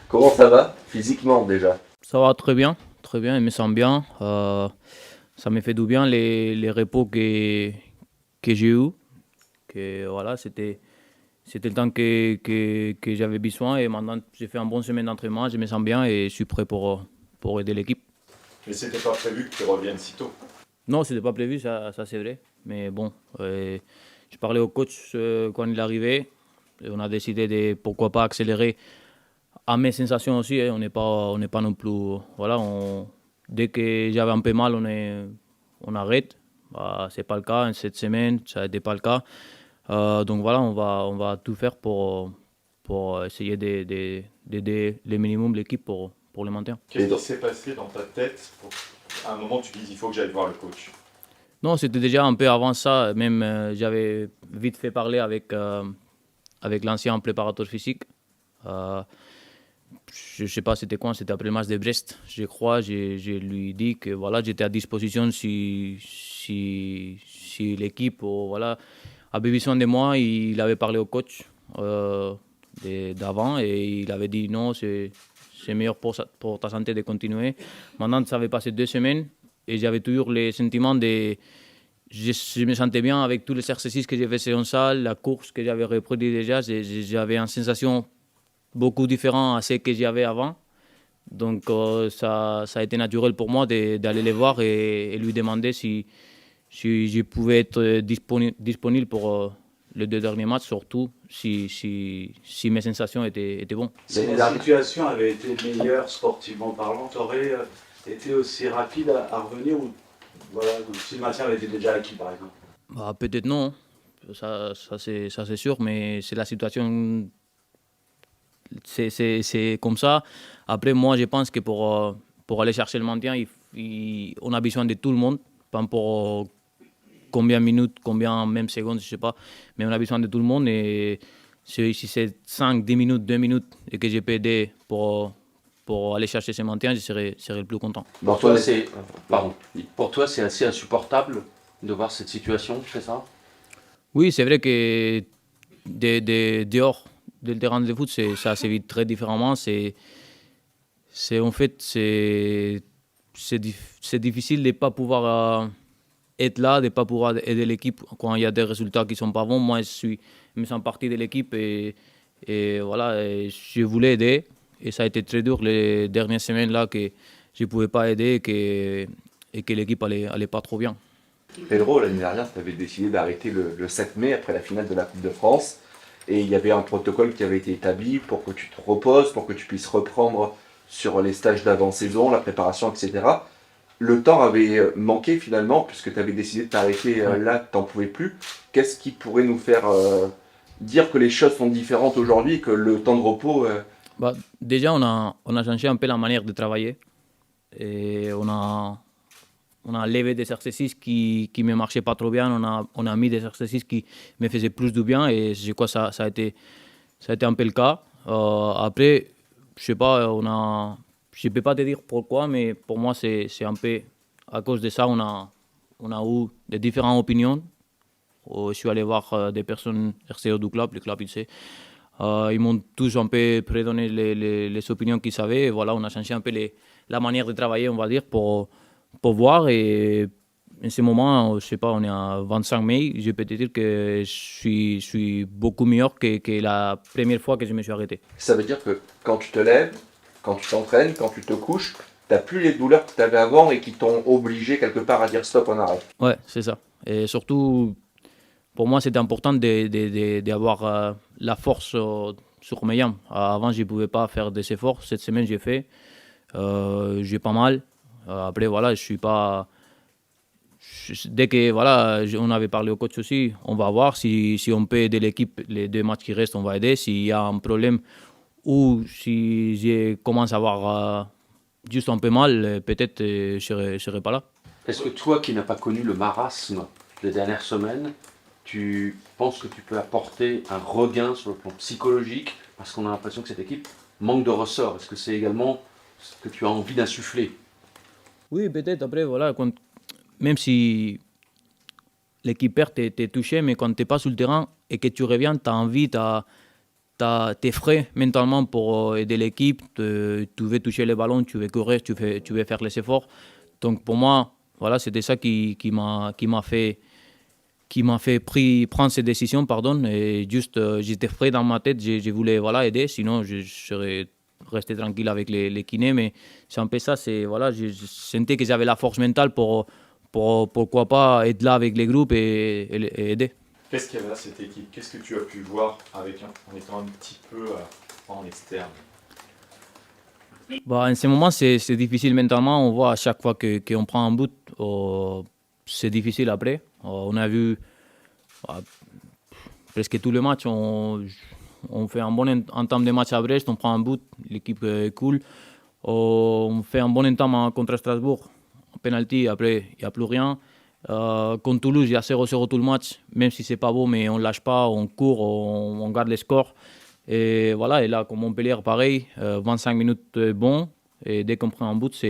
Comment ça va physiquement déjà? Ça va très bien, je me sens bien. Ça me fait du bien les repos que j'ai eu. Que, voilà, c'était le temps que j'avais besoin et maintenant j'ai fait un bon semaine d'entraînement, je me sens bien et je suis prêt pour aider l'équipe. Mais c'était pas prévu que tu reviennes si tôt. Non, c'était pas prévu, ça c'est vrai. Mais bon, je parlais au coach quand il est arrivé. Et on a décidé de pourquoi pas accélérer à mes sensations aussi. Hein. On n'est pas non plus. Voilà, dès que j'avais un peu mal, on arrête. Bah, c'est pas le cas. Cette semaine, ça n'était pas le cas. Donc voilà, on va tout faire pour essayer d'aider le minimum l'équipe pour le maintien. Qu'est-ce qui s'est passé dans ta tête à un moment tu dis il faut que j'aille voir le coach? Non, c'était déjà un peu avant ça. Même j'avais vite fait parler avec l'ancien préparateur physique. Euh, je ne sais pas c'était quand, c'était après le match de Brest, je crois. Je lui ai dit que voilà, j'étais à disposition si l'équipe voilà, avait besoin de moi. Il avait parlé au coach d'avant et il avait dit non, c'est meilleur pour ta santé de continuer. Maintenant, ça avait passé 2 semaines et j'avais toujours le sentiment de. Je me sentais bien avec tous les exercices que j'ai fait en salle, la course que j'avais reproduit déjà. J'avais une sensation beaucoup différente à ce que j'avais avant. Donc ça a été naturel pour moi d'aller les voir et lui demander si je pouvais être disponible pour les 2 derniers matchs, surtout si mes sensations étaient bonnes. Si la situation avait été meilleure sportivement parlant, tu aurais été aussi rapide à revenir ou voilà, si le maintien avait été déjà acquis par exemple? Bah, peut-être non, ça c'est sûr, mais c'est la situation, c'est comme ça. Après, moi, je pense que pour aller chercher le maintien, on a besoin de tout le monde, pas pour combien de minutes, combien même secondes, je sais pas, mais on a besoin de tout le monde. Et si c'est 5, 10 minutes, 2 minutes et que je peux aider pour aller chercher ce maintien, serais le plus content. Pour toi, pardon. Pour toi, c'est assez insupportable de voir cette situation, c'est ça? Oui, c'est vrai que dehors du terrain de foot, ça se vit très différemment. En fait, c'est difficile de ne pas pouvoir être là, de ne pas pouvoir aider l'équipe quand il y a des résultats qui ne sont pas bons. Moi, je me sens partie de l'équipe et voilà, et je voulais aider. Et ça a été très dur les dernières semaines là que je ne pouvais pas aider et que l'équipe allait pas trop bien. Pedro, l'année dernière, tu avais décidé d'arrêter le 7 mai après la finale de la Coupe de France. Et il y avait un protocole qui avait été établi pour que tu te reposes, pour que tu puisses reprendre sur les stages d'avant-saison, la préparation, etc. Le temps avait manqué finalement, puisque tu avais décidé de t'arrêter Ouais. là, tu n'en pouvais plus. Qu'est-ce qui pourrait nous faire dire que les choses sont différentes aujourd'hui, que le temps de repos... Bah, déjà, on a changé un peu la manière de travailler et on a levé des exercices qui ne me marchaient pas trop bien. On a mis des exercices qui me faisaient plus du bien et je crois que ça a été un peu le cas. Après, je sais pas, je ne peux pas te dire pourquoi, mais pour moi, c'est un peu à cause de ça, on a eu des différentes opinions. Je suis allé voir des personnes extérieures du club, le club il sait. Ils m'ont tous un peu prédonné les opinions qu'ils savaient. Et voilà, on a changé un peu la manière de travailler, on va dire, pour voir. Et en ce moment, je sais pas, on est à 25 mai, je peux te dire que je suis beaucoup meilleur que la première fois que je me suis arrêté. Ça veut dire que quand tu te lèves, quand tu t'entraînes, quand tu te couches, t'as plus les douleurs que tu avais avant et qui t'ont obligé quelque part à dire stop, on arrête. Ouais, c'est ça. Et surtout, pour moi, c'était important d'avoir la force sur mes jambes. Avant, je ne pouvais pas faire des efforts. Cette semaine, j'ai fait. J'ai pas mal. Après, voilà, je suis pas. Dès que voilà, on avait parlé au coach aussi, on va voir si on peut aider l'équipe, les 2 matchs qui restent, on va aider. S'il y a un problème ou si je commence à avoir juste un peu mal, peut-être je serai pas là. Est-ce que toi qui n'as pas connu le marasme des dernières semaines, tu penses que tu peux apporter un regain sur le plan psychologique parce qu'on a l'impression que cette équipe manque de ressort? Est-ce que c'est également ce que tu as envie d'insuffler? Oui, peut-être après, voilà, même si l'équipe perd, t'es touché, mais quand t'es pas sur le terrain et que tu reviens, tu as envie, t'es frais mentalement pour aider l'équipe. Tu veux toucher le ballon, tu veux courir, tu veux faire les efforts. Donc pour moi, voilà, c'était ça qui m'a fait prendre cette décision, pardon. Et juste, j'étais frais dans ma tête, je voulais voilà, aider, sinon je serais resté tranquille avec les kinés. Mais c'est un peu ça, voilà, je sentais que j'avais la force mentale pour pourquoi pas être là avec les groupes et aider. Qu'est-ce qu'il y avait dans cette équipe? Qu'est-ce que tu as pu voir en étant un petit peu en externe? Bah, en ce moment, c'est difficile mentalement. On voit à chaque fois qu'on prend un but, c'est difficile après. On a vu presque tous les matchs, on fait un bon entame de match à Brest, on prend un but, l'équipe est cool. On fait un bon entame contre Strasbourg, penalty, après il n'y a plus rien. Contre Toulouse, il y a 0-0 tout le match, même si c'est pas beau, mais on ne lâche pas, on court, on garde les scores. Et voilà, et là, comme Montpellier, pareil, 25 minutes bon, et dès qu'on prend un but,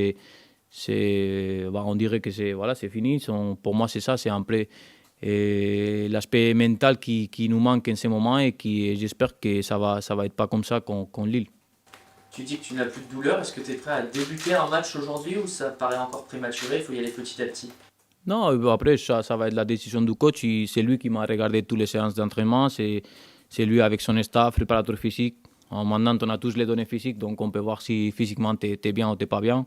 on dirait que c'est fini. Pour moi, c'est ça, c'est un peu l'aspect mental qui nous manque en ce moment et j'espère que ça va être pas comme ça contre Lille. Tu dis que tu n'as plus de douleur. Est-ce que tu es prêt à débuter un match aujourd'hui ou ça paraît encore prématuré? Il faut y aller petit à petit. Non, après, ça va être la décision du coach. C'est lui qui m'a regardé toutes les séances d'entraînement. C'est lui avec son staff, préparateur physique. Maintenant, on a tous les données physiques, donc on peut voir si physiquement tu es bien ou tu n'es pas bien.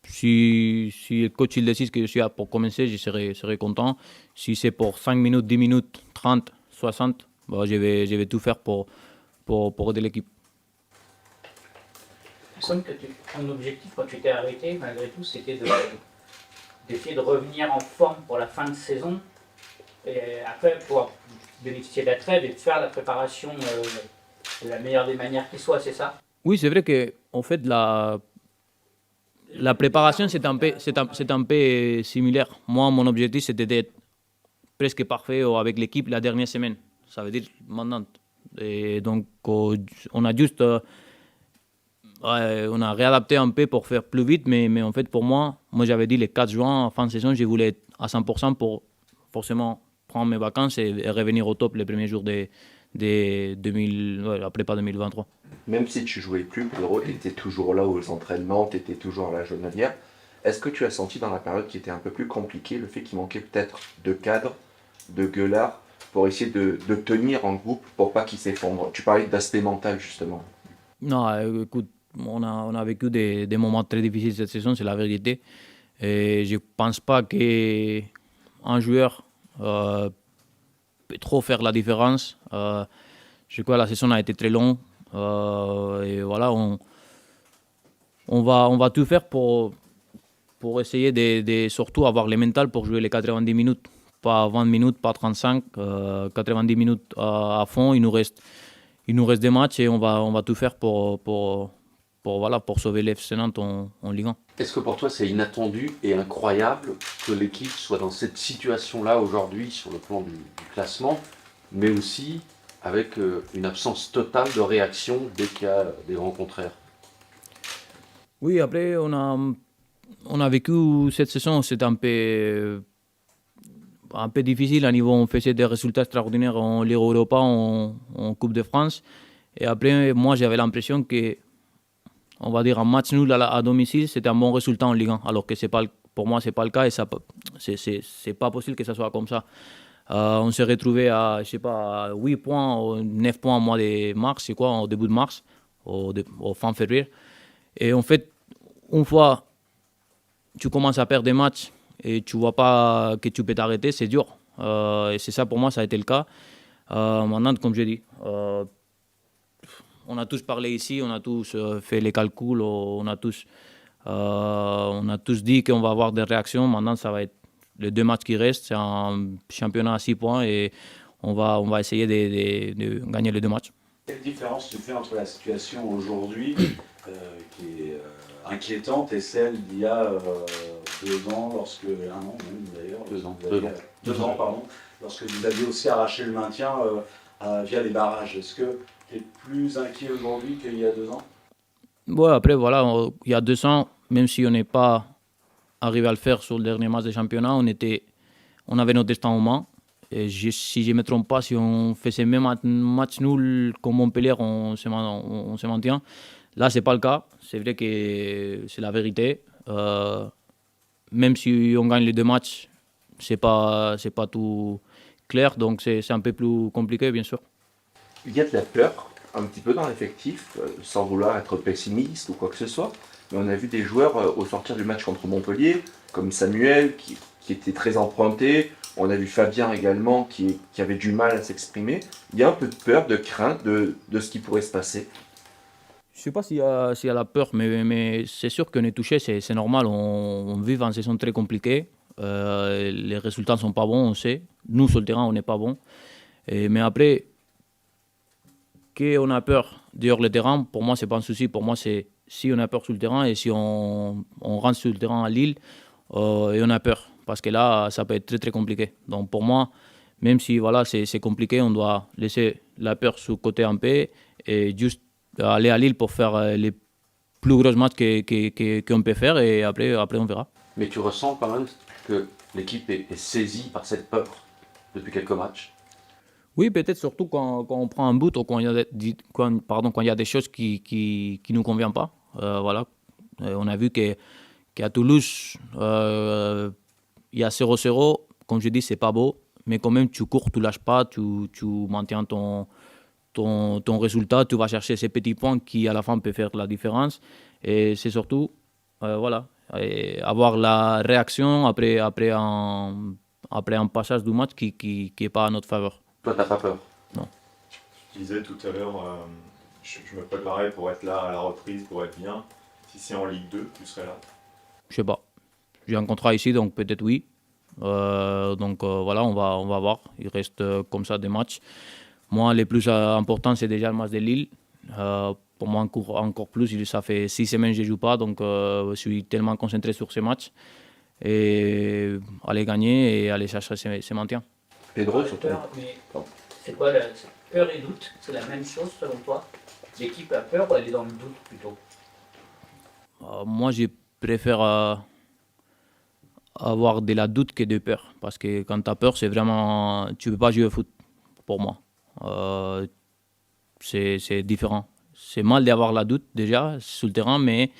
Si le coach il décide que je suis là pour commencer, je serai content. Si c'est pour 5 minutes, 10 minutes, 30, 60, je vais tout faire pour aider l'équipe. Ton objectif quand tu t'es arrêté, malgré tout, c'était d'essayer de revenir en forme pour la fin de saison et après pouvoir bénéficier de la trêve et de faire la préparation de la meilleure des manières qui soit, c'est ça? Oui, c'est vrai que en fait la préparation c'est un peu similaire. Moi, mon objectif c'était d'être presque parfait avec l'équipe la dernière semaine. Ça veut dire maintenant. Et donc on a juste on a réadapté un peu pour faire plus vite, mais en fait pour moi j'avais dit le 4 juin, fin de saison, je voulais être à 100% pour forcément prendre mes vacances et revenir au top les premiers jours de 2000, la prépa 2023. Même si tu jouais plus, Pedro, tu étais toujours là aux entraînements, tu étais toujours à la journalière. Est-ce que tu as senti dans la période qui était un peu plus compliquée le fait qu'il manquait peut-être de cadre, de gueulard, pour essayer de tenir en groupe pour pas qu'il s'effondre? Tu parlais d'aspect mental justement. Non, écoute, on a vécu des moments très difficiles cette saison, c'est la vérité. Et je ne pense pas qu'un joueur peut trop faire la différence. Je crois que la saison a été très longue. Et voilà, on va tout faire pour essayer de surtout avoir le mental pour jouer les 90 minutes. Pas 20 minutes, pas 35, 90 minutes à fond. Il nous reste des matchs et on va tout faire pour sauver l'FC Nantes en Ligue 1. Est-ce que pour toi c'est inattendu et incroyable que l'équipe soit dans cette situation-là aujourd'hui sur le plan du classement, mais aussi avec une absence totale de réaction dès qu'il y a des grands contraires? Oui, après on a vécu cette saison, c'était un peu difficile à niveau, on faisait des résultats extraordinaires en Ligue Europa, en Coupe de France. Et après, moi j'avais l'impression que, on va dire, un match nul à domicile, c'était un bon résultat en Ligue 1, alors que pour moi, ce n'est pas le cas et c'est pas possible que ça soit comme ça. On s'est retrouvé à 8 points ou 9 points au mois de mars, c'est quoi, au début de mars, au fin février. Et en fait, une fois tu commences à perdre des matchs et tu ne vois pas que tu peux t'arrêter, c'est dur. Et c'est ça, pour moi, ça a été le cas. Maintenant, comme je dis, on a tous parlé ici, on a tous fait les calculs, on a tous dit qu'on va avoir des réactions. Maintenant, ça va être les 2 matchs qui restent. C'est un championnat à 6 points et on va essayer de gagner les 2 matchs. Quelle différence tu fais entre la situation aujourd'hui, qui est inquiétante, et celle d'il y a 2 ans, un an même d'ailleurs, 2 ans, pardon, lorsque vous aviez aussi arraché le maintien via les barrages? Est-ce que tu es plus inquiet aujourd'hui qu'il y a 2 ans? Ouais, après, voilà, il y a 2 ans, même si on n'est pas arrivé à le faire sur le dernier match de championnat, on avait notre destin en main. Et si je ne me trompe pas, si on faisait même un match nul comme Montpellier, on se maintient. Là, ce n'est pas le cas. C'est vrai que c'est la vérité. Même si on gagne les 2 matchs, ce n'est pas tout clair. Donc c'est un peu plus compliqué, bien sûr. Il y a de la peur un petit peu dans l'effectif, sans vouloir être pessimiste ou quoi que ce soit. Mais on a vu des joueurs au sortir du match contre Montpellier, comme Samuel, qui était très emprunté. On a vu Fabien également, qui avait du mal à s'exprimer. Il y a un peu de peur, de crainte de ce qui pourrait se passer. Je ne sais pas s'il y a la peur, mais c'est sûr qu'on est touché, c'est normal. On vit une saison très compliquée. Les résultats ne sont pas bons, on sait. Nous, sur le terrain, on n'est pas bons. Mais après, qu'on a peur dehors le terrain, pour moi, ce n'est pas un souci. Pour moi, c'est si on a peur sur le terrain et si on rentre sur le terrain à Lille et on a peur. Parce que là, ça peut être très, très compliqué. Donc pour moi, même si voilà, c'est compliqué, on doit laisser la peur sous côté un peu et juste aller à Lille pour faire les plus gros matchs qu'on peut faire et après on verra. Mais tu ressens quand même que l'équipe est saisie par cette peur depuis quelques matchs. Oui, peut-être surtout quand on prend un but ou quand il y a des choses qui nous conviennent pas. Voilà. On a vu qu'à Toulouse, il y a 0-0. Comme je dis, c'est pas beau. Mais quand même, tu cours, tu lâches pas, tu maintiens ton résultat. Tu vas chercher ces petits points qui, à la fin, peuvent faire la différence. Et c'est surtout, voilà, et avoir la réaction après un passage du match qui n'est pas à notre faveur. Toi, t'as pas peur? Non. Tu disais tout à l'heure, je me préparais pour être là à la reprise, pour être bien. Si c'est en Ligue 2, tu serais là? Je sais pas. J'ai un contrat ici, donc peut-être oui. Voilà, on va voir. Il reste comme ça des matchs. Moi, le plus important, c'est déjà le match de Lille. Pour moi, encore plus, ça fait 6 semaines que je ne joue pas, donc je suis tellement concentré sur ces matchs. Et aller gagner et aller chercher ces maintiens. Pedro, Ouais, surtout. peur, mais c'est quoi la peur et doute? C'est la même chose selon toi? L'équipe a peur ou elle est dans le doute plutôt? Moi, je préfère avoir de la doute que de peur. Parce que quand tu as peur, c'est vraiment. Tu ne peux pas jouer au foot, pour moi. C'est différent. C'est mal d'avoir la doute déjà sur le terrain, mais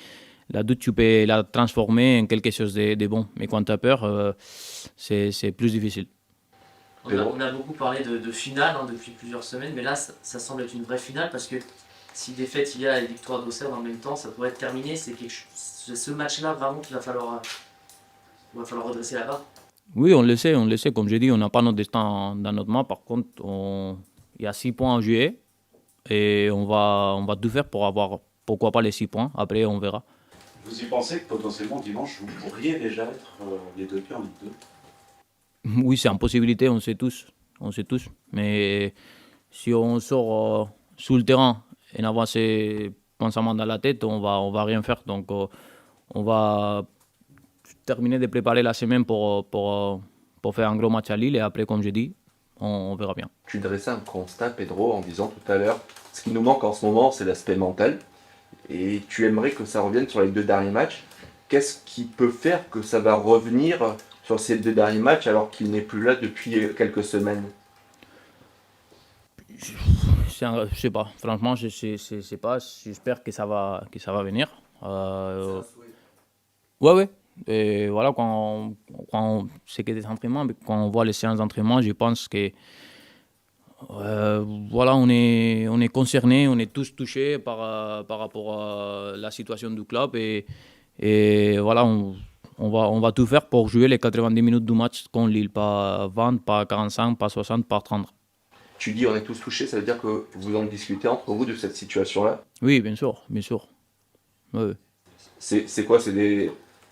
la doute, tu peux la transformer en quelque chose de bon. Mais quand tu as peur, c'est plus difficile. On a beaucoup parlé de finale depuis plusieurs semaines, mais là, ça semble être une vraie finale parce que si défaite il y a et victoire d'Auxerre en même temps, ça pourrait être terminé. C'est ce match-là vraiment qu'il va falloir redresser la barre. Oui, on le sait. Comme je dis, on n'a pas notre destin dans notre main. Par contre, il y a 6 points à jouer et on va tout faire pour avoir, pourquoi pas, les 6 points. Après, on verra. Vous y pensez que potentiellement dimanche, vous pourriez déjà être les 2 pieds en Ligue 2? Oui, c'est une possibilité, on sait tous. Mais si on sort sur le terrain et n'avons ces pensaments dans la tête, on va rien faire. Donc, on va terminer de préparer la semaine pour faire un gros match à Lille. Et après, comme je dis, on verra bien. Tu dressais un constat, Pedro, en disant tout à l'heure, ce qui nous manque en ce moment, c'est l'aspect mental. Et tu aimerais que ça revienne sur les 2 derniers matchs. Qu'est-ce qui peut faire que ça va revenir sur ces 2 derniers matchs alors qu'il n'est plus là depuis quelques semaines? Je sais pas. Franchement, je sais pas. J'espère que ça va venir. Ouais. Et voilà, c'est que des entraînements, mais quand on voit les séances d'entraînement, je pense que voilà, on est concerné, on est tous touchés par rapport à la situation du club et voilà, on va tout faire pour jouer les 90 minutes du match contre Lille, pas 20, pas 45, pas 60, pas 30. Tu dis on est tous touchés, ça veut dire que vous en discutez entre vous de cette situation-là? Oui, bien sûr. Ouais. C'est quoi?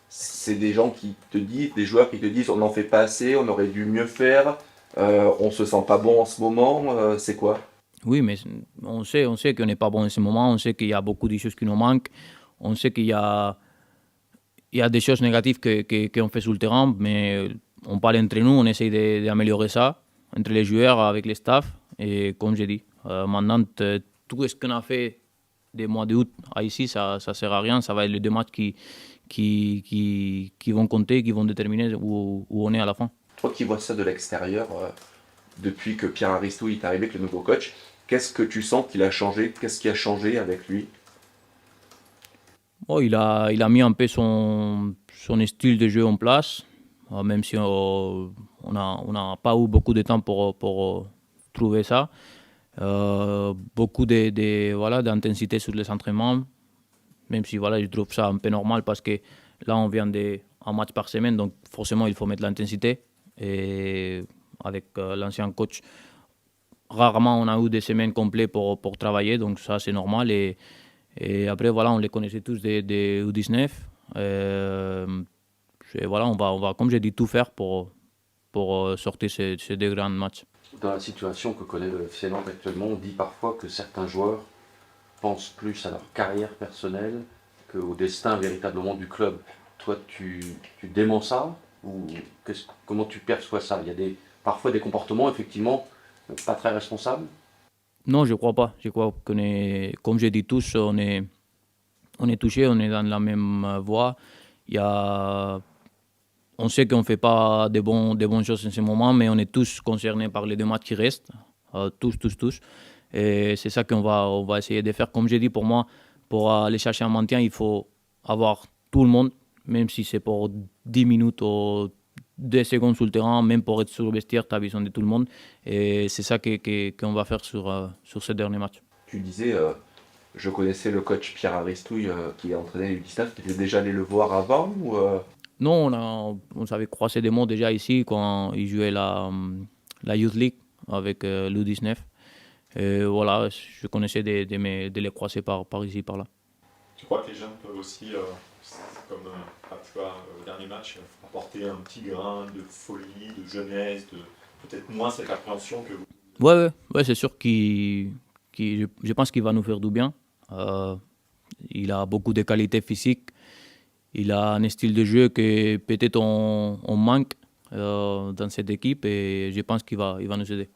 C'est des gens qui te disent, des joueurs qui te disent on n'en fait pas assez, on aurait dû mieux faire, on se sent pas bon en ce moment, c'est quoi? Oui, mais on sait qu'on n'est pas bon en ce moment, on sait qu'il y a beaucoup de choses qui nous manquent, on sait qu'il y a des choses négatives qu'on fait sur le terrain, mais on parle entre nous, on essaye d'améliorer ça, entre les joueurs, avec les staffs, et comme j'ai dit, maintenant, tout ce qu'on a fait des mois d'août à ici, ça ne sert à rien, ça va être les 2 matchs qui vont compter, qui vont déterminer où on est à la fin. Toi qui vois ça de l'extérieur, depuis que Pierre Aristou est arrivé, que le nouveau coach. Qu'est-ce que tu sens qu'il a changé? Qu'est-ce qui a changé avec lui? Bon, il a mis un peu son style de jeu en place, même si on n'a pas eu beaucoup de temps pour trouver ça. Beaucoup voilà, d'intensité sur les entraînements, même si voilà, je trouve ça un peu normal parce que là, on vient d'un match par semaine, donc forcément, il faut mettre l'intensité. Et avec l'ancien coach, rarement on a eu des semaines complètes pour travailler, donc ça, c'est normal. Et après, voilà, on les connaissait tous des U19. Et voilà, on va, comme j'ai dit, tout faire pour sortir ces deux grands matchs. Dans la situation que connaît le FC Nantes actuellement, on dit parfois que certains joueurs pensent plus à leur carrière personnelle qu'au destin véritablement du club. Toi, tu déments ça ou comment tu perçois ça? Il y a parfois des comportements, effectivement, pas très responsables? Non, je ne crois pas. Je crois qu'on est, comme j'ai dit tous, on est touchés, on est dans la même voie. On sait qu'on ne fait pas de bonnes choses en ce moment, mais on est tous concernés par les 2 matchs qui restent. Tous. Et c'est ça qu'on va essayer de faire. Comme j'ai dit, pour moi, pour aller chercher un maintien, il faut avoir tout le monde, même si c'est pour 10 minutes ou 2 secondes sur le terrain, même pour être sur le vestiaire, tu as besoin de tout le monde. Et c'est ça qu'on va faire sur ce dernier match. Tu disais, je connaissais le coach Pierre Aristouille qui entraînait les U19. Tu étais déjà allé le voir avant ou Non, on s'avait croisé des mots déjà ici quand il jouait la Youth League avec l'U19. Et voilà, je connaissais de les croiser par ici, par là. Tu crois que les jeunes peuvent aussi, comme tu vois, au dernier match, apporter un petit grain de folie, de jeunesse, de peut-être moins cette appréhension que vous? Ouais, c'est sûr je pense qu'il va nous faire du bien. Il a beaucoup de qualités physiques. Il a un style de jeu que peut-être on manque dans cette équipe et je pense qu'il va nous aider.